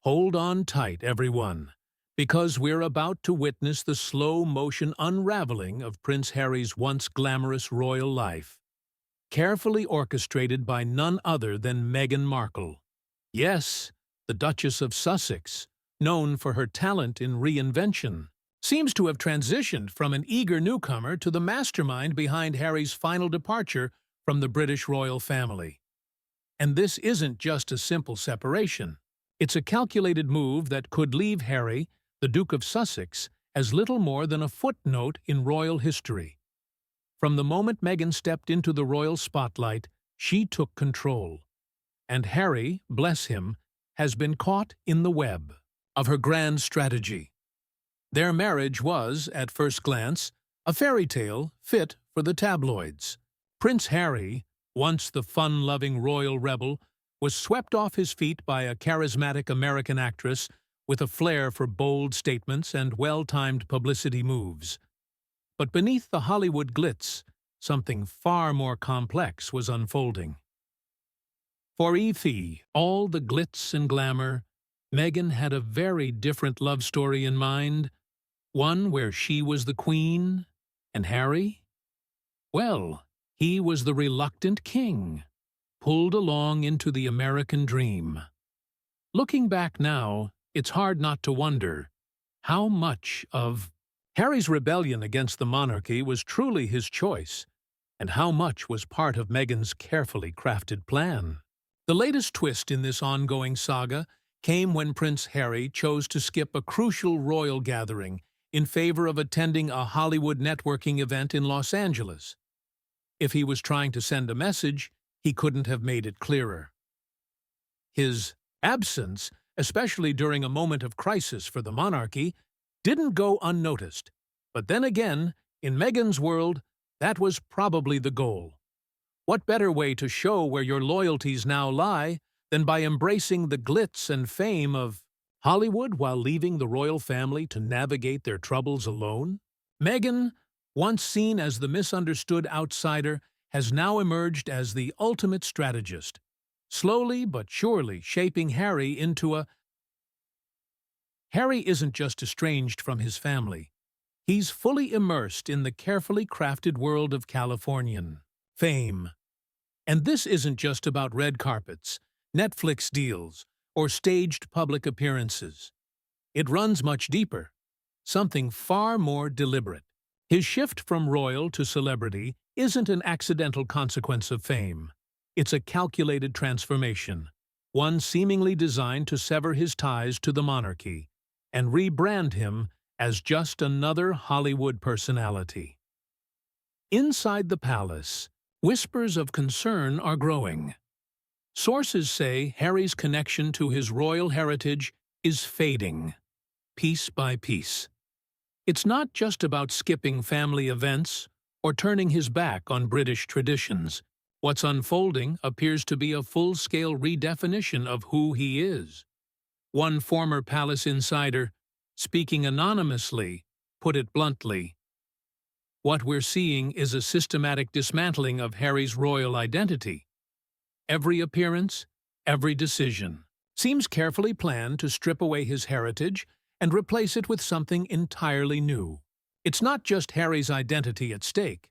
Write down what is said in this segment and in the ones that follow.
Hold on tight, everyone, because we're about to witness the slow-motion unraveling of Prince Harry's once glamorous royal life, carefully orchestrated by none other than Meghan Markle. Yes, the Duchess of Sussex, known for her talent in reinvention, seems to have transitioned from an eager newcomer to the mastermind behind Harry's final departure from the British royal family. And this isn't just a simple separation. It's a calculated move that could leave Harry, the Duke of Sussex, as little more than a footnote in royal history. From the moment Meghan stepped into the royal spotlight, she took control. And Harry, bless him, has been caught in the web of her grand strategy. Their marriage was, at first glance, a fairy tale fit for the tabloids. Prince Harry, once the fun-loving royal rebel, was swept off his feet by a charismatic American actress with a flair for bold statements and well-timed publicity moves. But beneath the Hollywood glitz, something far more complex was unfolding. For Effie, all the glitz and glamour, Meghan had a very different love story in mind, one where she was the queen, and Harry? Well, he was the reluctant king, pulled along into the American dream. Looking back now, it's hard not to wonder how much of Harry's rebellion against the monarchy was truly his choice, and how much was part of Meghan's carefully crafted plan. The latest twist in this ongoing saga came when Prince Harry chose to skip a crucial royal gathering in favor of attending a Hollywood networking event in Los Angeles. If he was trying to send a message, he couldn't have made it clearer. His absence, especially during a moment of crisis for the monarchy, didn't go unnoticed. But then again, in Meghan's world, that was probably the goal. What better way to show where your loyalties now lie than by embracing the glitz and fame of Hollywood while leaving the royal family to navigate their troubles alone? Meghan, once seen as the misunderstood outsider, has now emerged as the ultimate strategist, slowly but surely shaping Harry into a... Harry isn't just estranged from his family. He's fully immersed in the carefully crafted world of Californian fame. And this isn't just about red carpets, Netflix deals, or staged public appearances. It runs much deeper, something far more deliberate. His shift from royal to celebrity isn't an accidental consequence of fame. It's a calculated transformation, one seemingly designed to sever his ties to the monarchy and rebrand him as just another Hollywood personality. Inside the palace, whispers of concern are growing. Sources say Harry's connection to his royal heritage is fading, piece by piece. It's not just about skipping family events or turning his back on British traditions. What's unfolding appears to be a full-scale redefinition of who he is. One former palace insider, speaking anonymously, put it bluntly, "What we're seeing is a systematic dismantling of Harry's royal identity. Every appearance, every decision, seems carefully planned to strip away his heritage and replace it with something entirely new. It's not just Harry's identity at stake.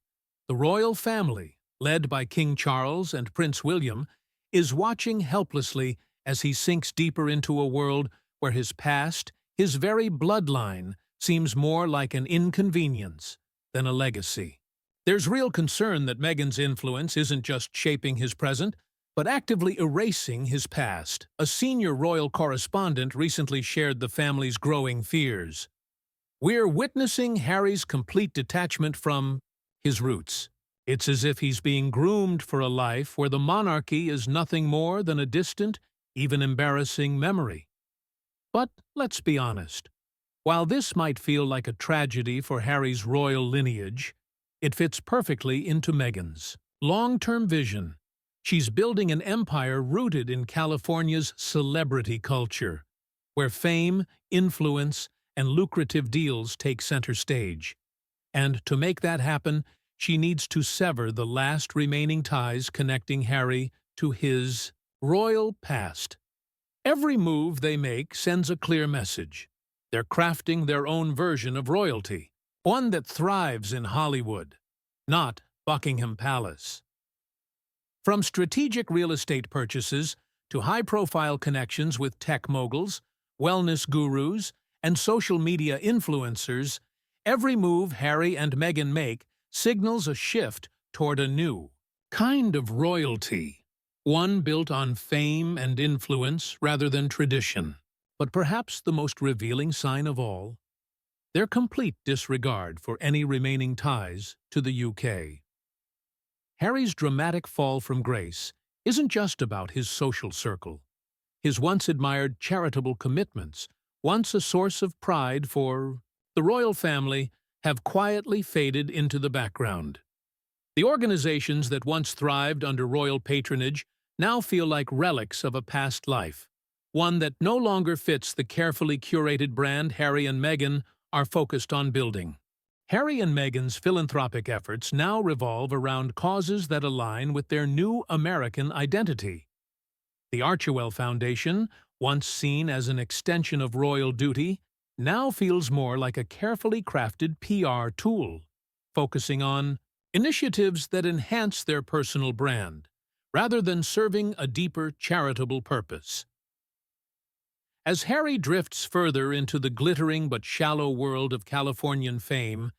The royal family, led by King Charles and Prince William, is watching helplessly as he sinks deeper into a world where his past, his very bloodline, seems more like an inconvenience than a legacy. There's real concern that Meghan's influence isn't just shaping his present, but actively erasing his past. A senior royal correspondent recently shared the family's growing fears. "We're witnessing Harry's complete detachment from his roots. It's as if he's being groomed for a life where the monarchy is nothing more than a distant, even embarrassing memory." But let's be honest. While this might feel like a tragedy for Harry's royal lineage, it fits perfectly into Meghan's long-term vision. She's building an empire rooted in California's celebrity culture, where fame, influence, and lucrative deals take center stage. And to make that happen, she needs to sever the last remaining ties connecting Harry to his royal past. Every move they make sends a clear message. They're crafting their own version of royalty, one that thrives in Hollywood, not Buckingham Palace. From strategic real estate purchases to high-profile connections with tech moguls, wellness gurus, and social media influencers, every move Harry and Meghan make signals a shift toward a new kind of royalty, one built on fame and influence rather than tradition. But perhaps the most revealing sign of all, their complete disregard for any remaining ties to the UK. Harry's dramatic fall from grace isn't just about his social circle. His once-admired charitable commitments, once a source of pride for the royal family, have quietly faded into the background. The organizations that once thrived under royal patronage now feel like relics of a past life, one that no longer fits the carefully curated brand Harry and Meghan are focused on building. Harry and Meghan's philanthropic efforts now revolve around causes that align with their new American identity. The Archewell Foundation, once seen as an extension of royal duty, now feels more like a carefully crafted PR tool, focusing on initiatives that enhance their personal brand, rather than serving a deeper charitable purpose. As Harry drifts further into the glittering but shallow world of Californian fame,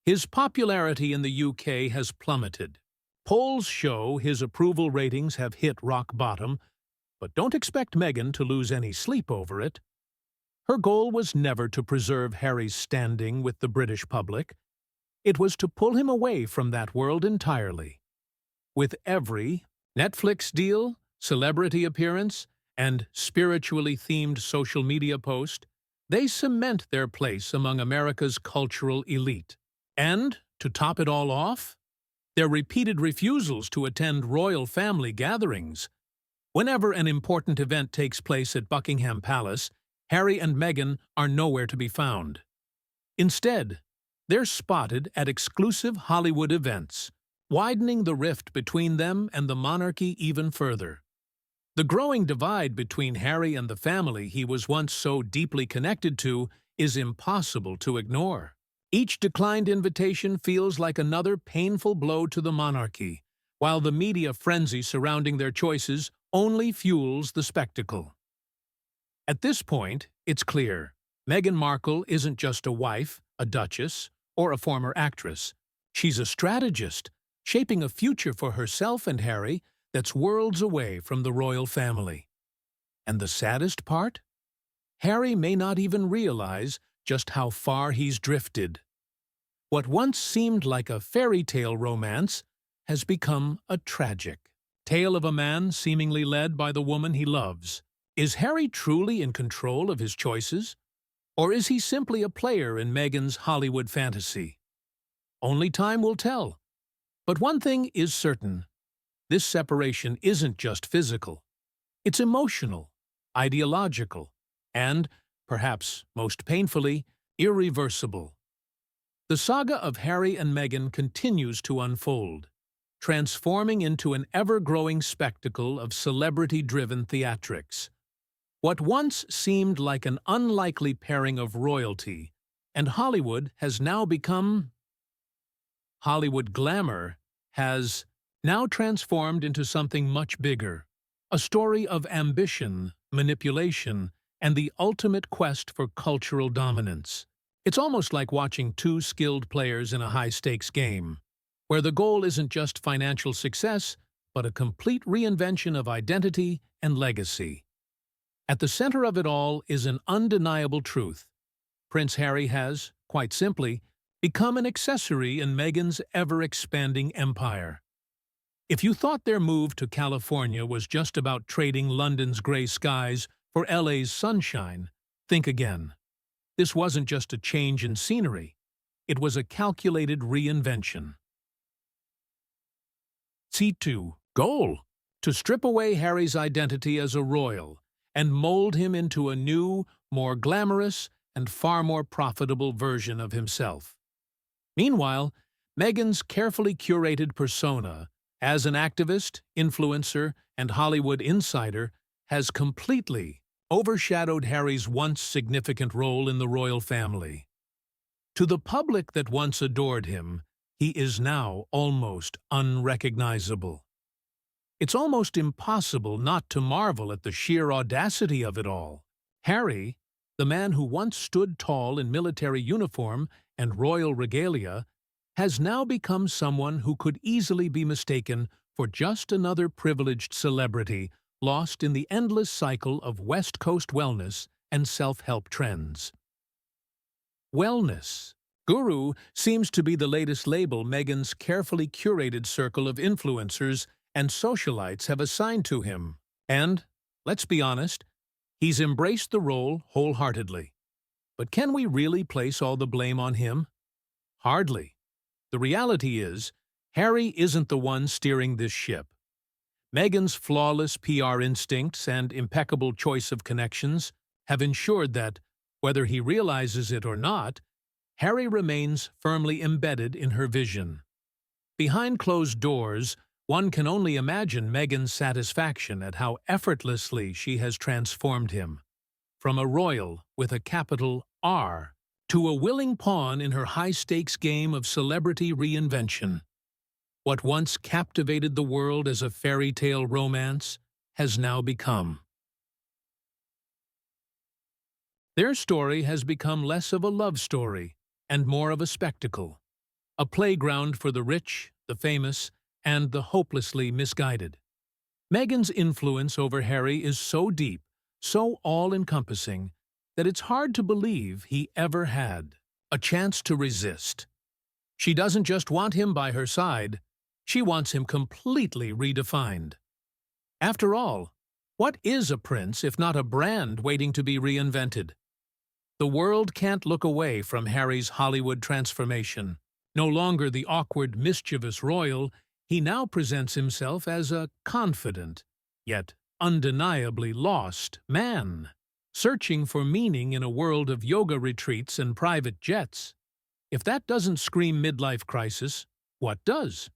his popularity in the UK has plummeted. Polls show his approval ratings have hit rock bottom, but don't expect Meghan to lose any sleep over it. Her goal was never to preserve Harry's standing with the British public. It was to pull him away from that world entirely. With every Netflix deal, celebrity appearance, and spiritually themed social media post, they cement their place among America's cultural elite. And, to top it all off, their repeated refusals to attend royal family gatherings. Whenever an important event takes place at Buckingham Palace, Harry and Meghan are nowhere to be found. Instead, they're spotted at exclusive Hollywood events, widening the rift between them and the monarchy even further. The growing divide between Harry and the family he was once so deeply connected to is impossible to ignore. Each declined invitation feels like another painful blow to the monarchy, while the media frenzy surrounding their choices only fuels the spectacle. At this point, it's clear, Meghan Markle isn't just a wife, a duchess, or a former actress. She's a strategist, shaping a future for herself and Harry that's worlds away from the royal family. And the saddest part? Harry may not even realize just how far he's drifted. What once seemed like a fairy tale romance has become a tragic tale of a man seemingly led by the woman he loves. Is Harry truly in control of his choices? Or is he simply a player in Meghan's Hollywood fantasy? Only time will tell. But one thing is certain. This separation isn't just physical. It's emotional, ideological, and, perhaps most painfully, irreversible. The saga of Harry and Meghan continues to unfold, transforming into an ever-growing spectacle of celebrity-driven theatrics. What once seemed like an unlikely pairing of royalty and Hollywood has now become Hollywood glamour has now transformed into something much bigger, a story of ambition, manipulation, and the ultimate quest for cultural dominance. It's almost like watching two skilled players in a high-stakes game, where the goal isn't just financial success, but a complete reinvention of identity and legacy. At the center of it all is an undeniable truth. Prince Harry has, quite simply, become an accessory in Meghan's ever-expanding empire. If you thought their move to California was just about trading London's gray skies for LA's sunshine, think again. This wasn't just a change in scenery. It was a calculated reinvention. C2. Goal: to strip away Harry's identity as a royal and mold him into a new, more glamorous, and far more profitable version of himself. Meanwhile, Meghan's carefully curated persona as an activist, influencer, and Hollywood insider has completely overshadowed Harry's once significant role in the royal family. To the public that once adored him, he is now almost unrecognizable. It's almost impossible not to marvel at the sheer audacity of it all. Harry, the man who once stood tall in military uniform and royal regalia, has now become someone who could easily be mistaken for just another privileged celebrity lost in the endless cycle of West Coast wellness and self-help trends. Wellness guru seems to be the latest label Meghan's carefully curated circle of influencers and socialites have assigned to him. And, let's be honest, he's embraced the role wholeheartedly. But can we really place all the blame on him? Hardly. The reality is, Harry isn't the one steering this ship. Meghan's flawless PR instincts and impeccable choice of connections have ensured that, whether he realizes it or not, Harry remains firmly embedded in her vision. Behind closed doors, one can only imagine Meghan's satisfaction at how effortlessly she has transformed him, from a royal with a capital R to a willing pawn in her high-stakes game of celebrity reinvention. What once captivated the world as a fairy tale romance has now become. Their story has become less of a love story and more of a spectacle, a playground for the rich, the famous, and the hopelessly misguided. Meghan's influence over Harry is so deep, so all-encompassing, that it's hard to believe he ever had a chance to resist. She doesn't just want him by her side, she wants him completely redefined. After all, what is a prince if not a brand waiting to be reinvented? The world can't look away from Harry's Hollywood transformation. No longer the awkward, mischievous royal, he now presents himself as a confident, yet undeniably lost man, searching for meaning in a world of yoga retreats and private jets. If that doesn't scream midlife crisis, what does?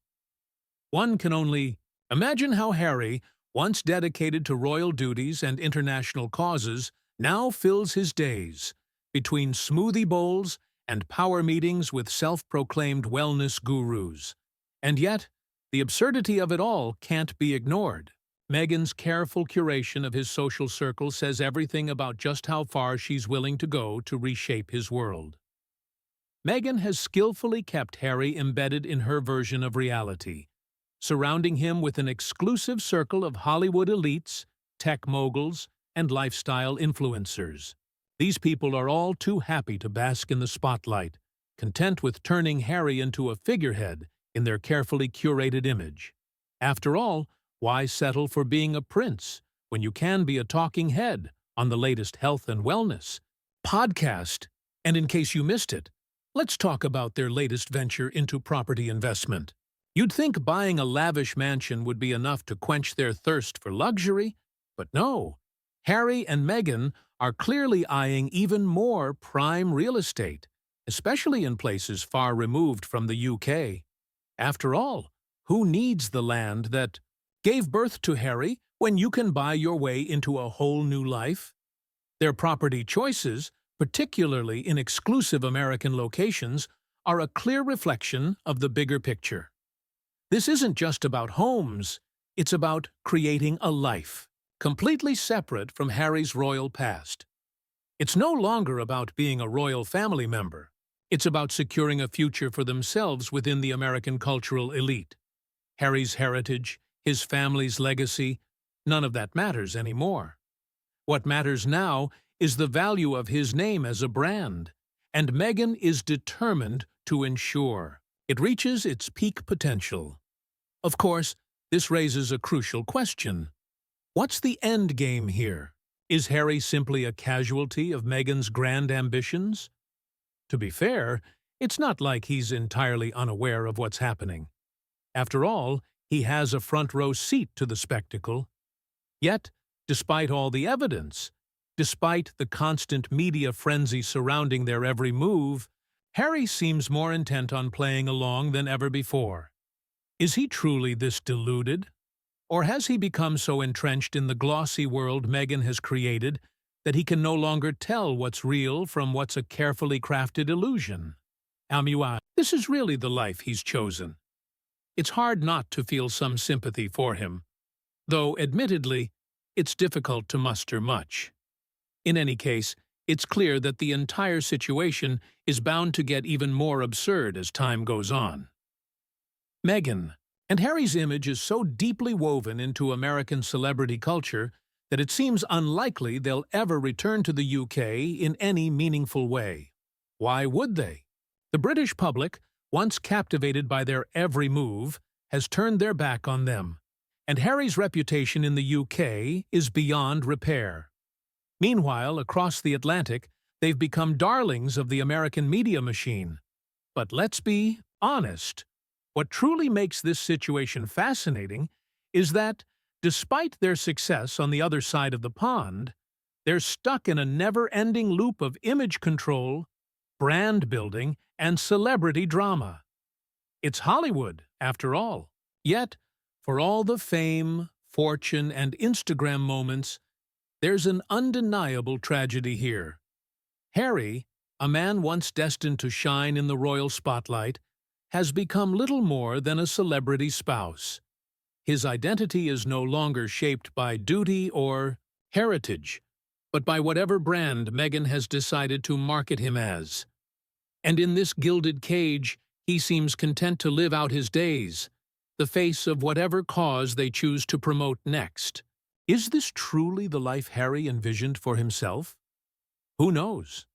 One can only imagine how Harry, once dedicated to royal duties and international causes, now fills his days between smoothie bowls and power meetings with self-proclaimed wellness gurus. And yet, the absurdity of it all can't be ignored. Meghan's careful curation of his social circle says everything about just how far she's willing to go to reshape his world. Meghan has skillfully kept Harry embedded in her version of reality, surrounding him with an exclusive circle of Hollywood elites, tech moguls, and lifestyle influencers. These people are all too happy to bask in the spotlight, content with turning Harry into a figurehead in their carefully curated image. After all, why settle for being a prince when you can be a talking head on the latest health and wellness podcast? And in case you missed it, let's talk about their latest venture into property investment. You'd think buying a lavish mansion would be enough to quench their thirst for luxury, but no. Harry and Meghan are clearly eyeing even more prime real estate, especially in places far removed from the UK. After all, who needs the land that gave birth to Harry when you can buy your way into a whole new life? Their property choices, particularly in exclusive American locations, are a clear reflection of the bigger picture. This isn't just about homes, it's about creating a life, completely separate from Harry's royal past. It's no longer about being a royal family member. It's about securing a future for themselves within the American cultural elite. Harry's heritage, his family's legacy, none of that matters anymore. What matters now is the value of his name as a brand, and Meghan is determined to ensure it reaches its peak potential. Of course, this raises a crucial question. What's the end game here? Is Harry simply a casualty of Meghan's grand ambitions? To be fair, it's not like he's entirely unaware of what's happening. After all, he has a front-row seat to the spectacle. Yet, despite all the evidence, despite the constant media frenzy surrounding their every move, Harry seems more intent on playing along than ever before. Is he truly this deluded? Or has he become so entrenched in the glossy world Meghan has created that he can no longer tell what's real from what's a carefully crafted illusion. MI6. This is really the life he's chosen. It's hard not to feel some sympathy for him, though, admittedly, it's difficult to muster much. In any case, it's clear that the entire situation is bound to get even more absurd as time goes on. Meghan and Harry's image is so deeply woven into American celebrity culture that it seems unlikely they'll ever return to the UK in any meaningful way. Why would they? The British public, once captivated by their every move, has turned their back on them, and Harry's reputation in the UK is beyond repair. Meanwhile, across the Atlantic, they've become darlings of the American media machine. But let's be honest. What truly makes this situation fascinating is that, despite their success on the other side of the pond, they're stuck in a never-ending loop of image control, brand building, and celebrity drama. It's Hollywood, after all. Yet, for all the fame, fortune, and Instagram moments, there's an undeniable tragedy here. Harry, a man once destined to shine in the royal spotlight, has become little more than a celebrity spouse. His identity is no longer shaped by duty or heritage, but by whatever brand Meghan has decided to market him as. And in this gilded cage, he seems content to live out his days, the face of whatever cause they choose to promote next. Is this truly the life Harry envisioned for himself? Who knows?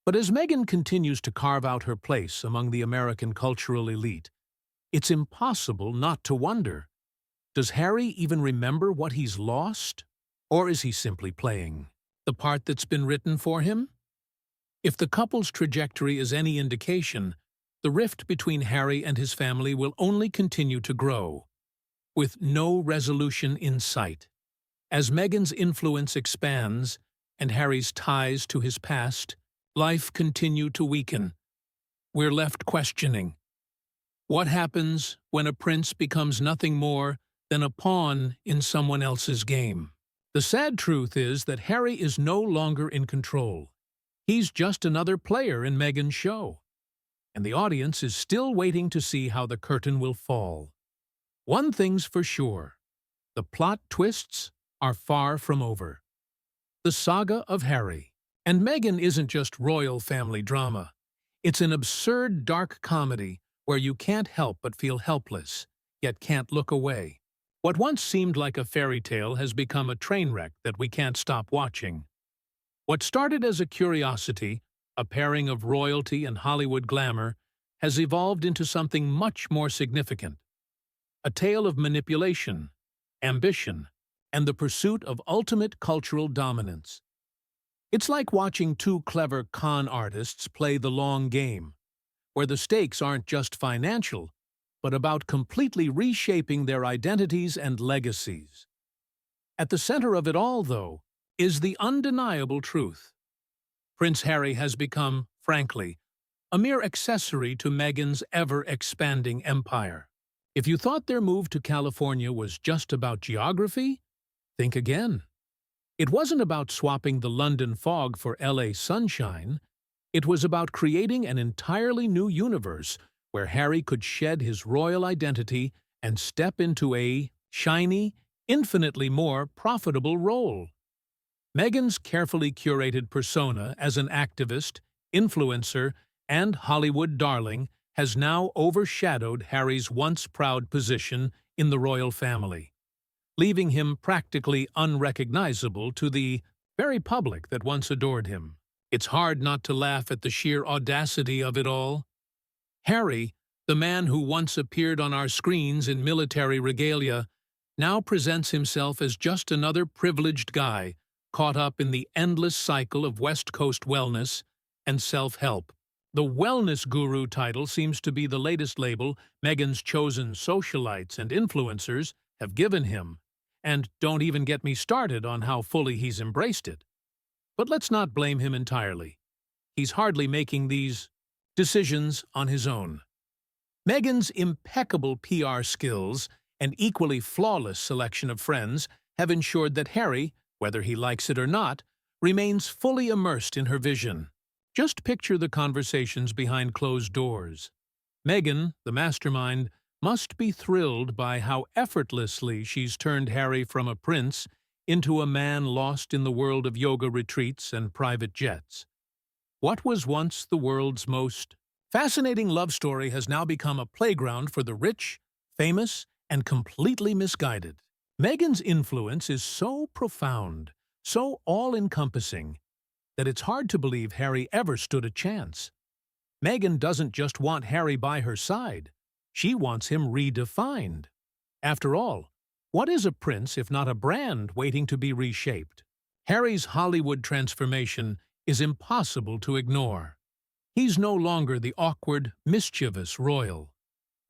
But as Meghan continues to carve out her place among the American cultural elite, it's impossible not to wonder, does Harry even remember what he's lost? Or is he simply playing the part that's been written for him? If the couple's trajectory is any indication, the rift between Harry and his family will only continue to grow, with no resolution in sight. As Meghan's influence expands and Harry's ties to his past, life continue to weaken. We're left questioning, what happens when a prince becomes nothing more than a pawn in someone else's game? The sad truth is that Harry is no longer in control. He's just another player in Meghan's show, and the audience is still waiting to see how the curtain will fall. One thing's for sure, the plot twists are far from over. The saga of Harry and Meghan isn't just royal family drama. It's an absurd dark comedy where you can't help but feel helpless, yet can't look away. What once seemed like a fairy tale has become a train wreck that we can't stop watching. What started as a curiosity, a pairing of royalty and Hollywood glamour, has evolved into something much more significant. A tale of manipulation, ambition, and the pursuit of ultimate cultural dominance. It's like watching two clever con artists play the long game, where the stakes aren't just financial, but about completely reshaping their identities and legacies. At the center of it all, though, is the undeniable truth. Prince Harry has become, frankly, a mere accessory to Meghan's ever-expanding empire. If you thought their move to California was just about geography, think again. It wasn't about swapping the London fog for LA sunshine. It was about creating an entirely new universe where Harry could shed his royal identity and step into a shiny, infinitely more profitable role. Meghan's carefully curated persona as an activist, influencer, and Hollywood darling has now overshadowed Harry's once proud position in the royal family, leaving him practically unrecognizable to the very public that once adored him. It's hard not to laugh at the sheer audacity of it all. Harry, the man who once appeared on our screens in military regalia, now presents himself as just another privileged guy caught up in the endless cycle of West Coast wellness and self-help. The wellness guru title seems to be the latest label Meghan's chosen socialites and influencers have given him, and don't even get me started on how fully he's embraced it. But let's not blame him entirely. He's hardly making these decisions on his own. Meghan's impeccable PR skills and equally flawless selection of friends have ensured that Harry, whether he likes it or not, remains fully immersed in her vision. Just picture the conversations behind closed doors. Meghan, the mastermind, must be thrilled by how effortlessly she's turned Harry from a prince into a man lost in the world of yoga retreats and private jets. What was once the world's most fascinating love story has now become a playground for the rich, famous, and completely misguided. Meghan's influence is so profound, so all-encompassing, that it's hard to believe Harry ever stood a chance. Meghan doesn't just want Harry by her side. She wants him redefined. After all, what is a prince if not a brand waiting to be reshaped? Harry's Hollywood transformation is impossible to ignore. He's no longer the awkward, mischievous royal.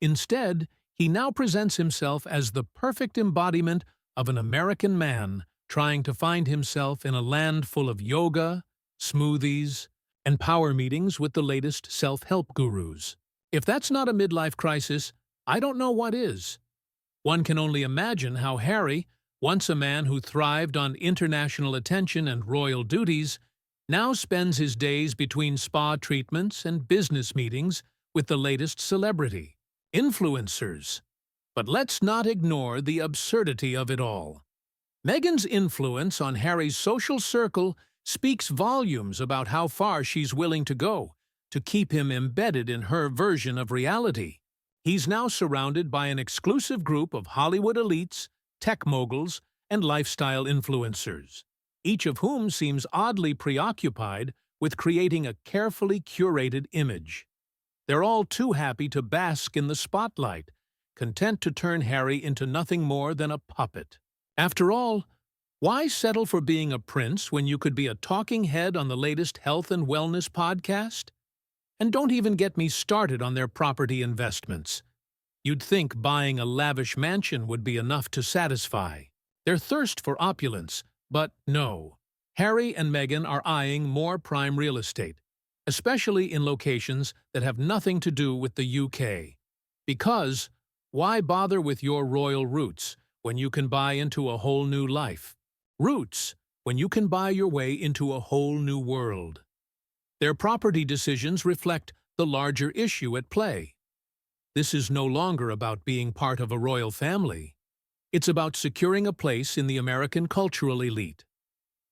Instead, he now presents himself as the perfect embodiment of an American man trying to find himself in a land full of yoga, smoothies, and power meetings with the latest self-help gurus. If that's not a midlife crisis, I don't know what is. One can only imagine how Harry, once a man who thrived on international attention and royal duties, now spends his days between spa treatments and business meetings with the latest celebrity, influencers. But let's not ignore the absurdity of it all. Meghan's influence on Harry's social circle speaks volumes about how far she's willing to go to keep him embedded in her version of reality. He's now surrounded by an exclusive group of Hollywood elites, tech moguls, and lifestyle influencers, each of whom seems oddly preoccupied with creating a carefully curated image. They're all too happy to bask in the spotlight, content to turn Harry into nothing more than a puppet. After all, why settle for being a prince when you could be a talking head on the latest health and wellness podcast? And don't even get me started on their property investments. You'd think buying a lavish mansion would be enough to satisfy their thirst for opulence, but no. Harry and Meghan are eyeing more prime real estate, especially in locations that have nothing to do with the UK. Because, why bother with your royal roots when you can buy into a whole new life? Roots, when you can buy your way into a whole new world. Their property decisions reflect the larger issue at play. This is no longer about being part of a royal family. It's about securing a place in the American cultural elite.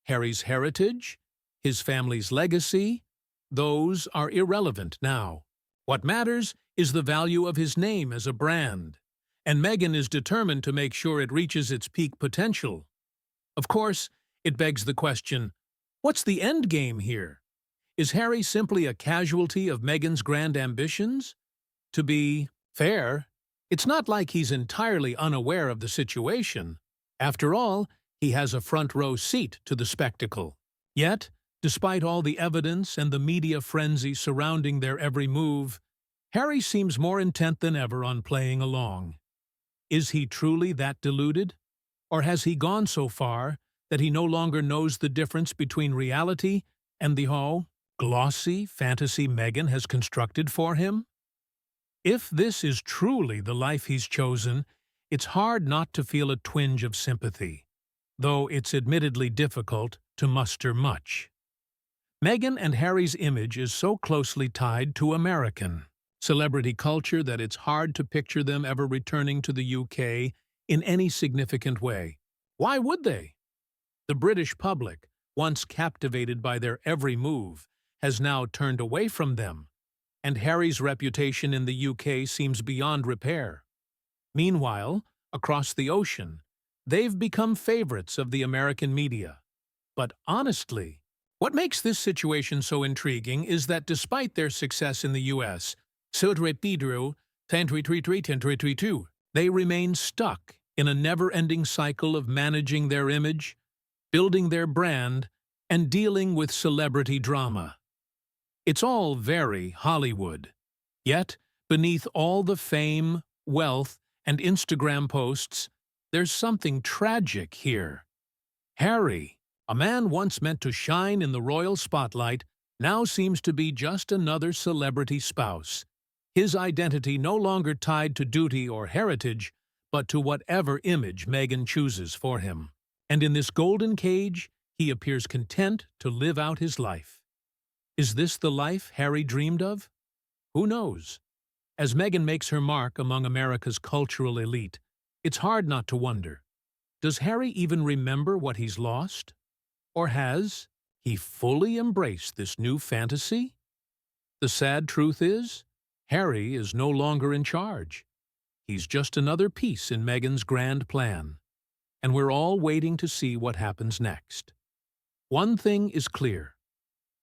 Harry's heritage, his family's legacy, those are irrelevant now. What matters is the value of his name as a brand, and Meghan is determined to make sure it reaches its peak potential. Of course, it begs the question, what's the end game here? Is Harry simply a casualty of Meghan's grand ambitions? To be fair, it's not like he's entirely unaware of the situation. After all, he has a front-row seat to the spectacle. Yet, despite all the evidence and the media frenzy surrounding their every move, Harry seems more intent than ever on playing along. Is he truly that deluded? Or has he gone so far that he no longer knows the difference between reality and the glossy fantasy Meghan has constructed for him? If this is truly the life he's chosen, it's hard not to feel a twinge of sympathy, though it's admittedly difficult to muster much. Meghan and Harry's image is so closely tied to American celebrity culture that it's hard to picture them ever returning to the UK in any significant way. Why would they? The British public, once captivated by their every move, has now turned away from them, and Harry's reputation in the UK seems beyond repair. Meanwhile, across the ocean, they've become favorites of the American media. But honestly, what makes this situation so intriguing is that despite their success in the US, they remain stuck in a never-ending cycle of managing their image, building their brand, and dealing with celebrity drama. It's all very Hollywood. Yet, beneath all the fame, wealth, and Instagram posts, there's something tragic here. Harry, a man once meant to shine in the royal spotlight, now seems to be just another celebrity spouse. His identity no longer tied to duty or heritage, but to whatever image Meghan chooses for him. And in this golden cage, he appears content to live out his life. Is this the life Harry dreamed of? Who knows? As Meghan makes her mark among America's cultural elite, it's hard not to wonder, does Harry even remember what he's lost? Or has he fully embraced this new fantasy? The sad truth is, Harry is no longer in charge. He's just another piece in Meghan's grand plan, and we're all waiting to see what happens next. One thing is clear: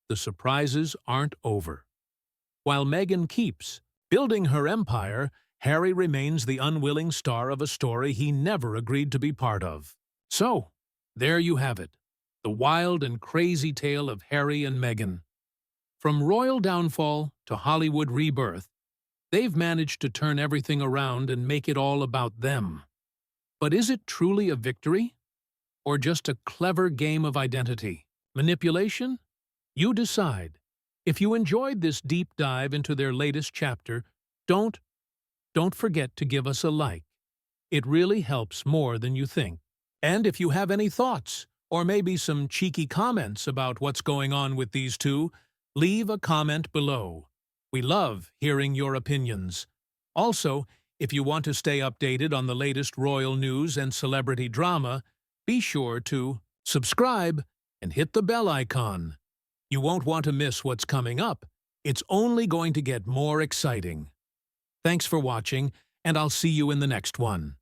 the surprises aren't over. While Meghan keeps building her empire, Harry remains the unwilling star of a story he never agreed to be part of. So, there you have it, the wild and crazy tale of Harry and Meghan. From royal downfall to Hollywood rebirth, they've managed to turn everything around and make it all about them. But is it truly a victory? Or just a clever game of identity? Manipulation? You decide. If you enjoyed this deep dive into their latest chapter, don't forget to give us a like. It really helps more than you think. And if you have any thoughts, or maybe some cheeky comments about what's going on with these two, leave a comment below. We love hearing your opinions. Also, if you want to stay updated on the latest royal news and celebrity drama, be sure to subscribe and hit the bell icon. You won't want to miss what's coming up. It's only going to get more exciting. Thanks for watching, and I'll see you in the next one.